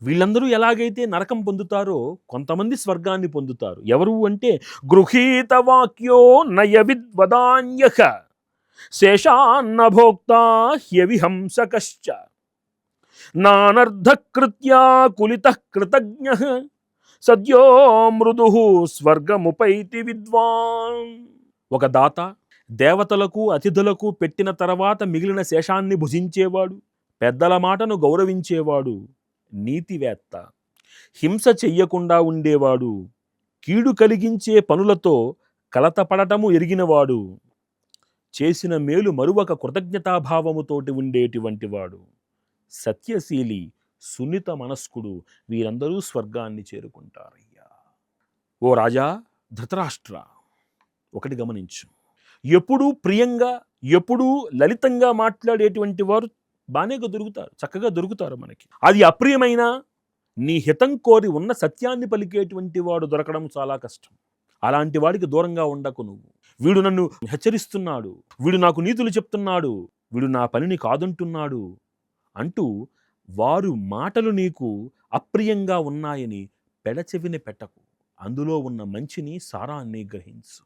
వీళ్ళందరూ ఎలాగైతే నరకం పొందుతారో కొంతమంది స్వర్గాన్ని పొందుతారు. ఎవరు అంటే గృహీత వాక్యో నయ విద్వదాన్యః శేషాన్న భోక్తా హ్యవిహంసకశ్చ నానర్ధకృత్యా కులితః కృతజ్ఞః సద్యో మృదు స్వర్గముపైతి విద్వాన్. ఒక దాత దేవతలకు అతిథులకు పెట్టిన తర్వాత మిగిలిన శేషాన్ని భుజించేవాడు, పెద్దల మాటను గౌరవించేవాడు, నీతివేత్త, హింస చెయ్యకుండా ఉండేవాడు, కీడు కలిగించే పనులతో కలతపడటము ఎరిగినవాడు, చేసిన మేలు మరువక కృతజ్ఞతాభావముతోటి ఉండేటువంటి వాడు, సత్యశీలి, సున్నిత మనస్కుడు, వీరందరూ స్వర్గాన్ని చేరుకుంటారయ్యా. ఓ రాజా ధృతరాష్ట్ర, ఒకటి గమనించు. ఎప్పుడూ ప్రియంగా, ఎప్పుడూ లలితంగా మాట్లాడేటువంటి వారు బానేగా దొరుకుతారు, చక్కగా దొరుకుతారు మనకి. అది అప్రియమైన నీ హితం కోరి ఉన్న సత్యాన్ని పలికేటువంటి వాడు దొరకడం చాలా కష్టం. అలాంటి వాడికి దూరంగా ఉండకు నువ్వు. వీడు నన్ను హెచ్చరిస్తున్నాడు, వీడు నాకు నీతులు చెప్తున్నాడు, వీడు నా పనిని కాదంటున్నాడు అంటూ వారు మాటలు నీకు అప్రియంగా ఉన్నాయని పెడచెవిని పెట్టకు. అందులో ఉన్న మంచిని, సారాన్ని గ్రహించు.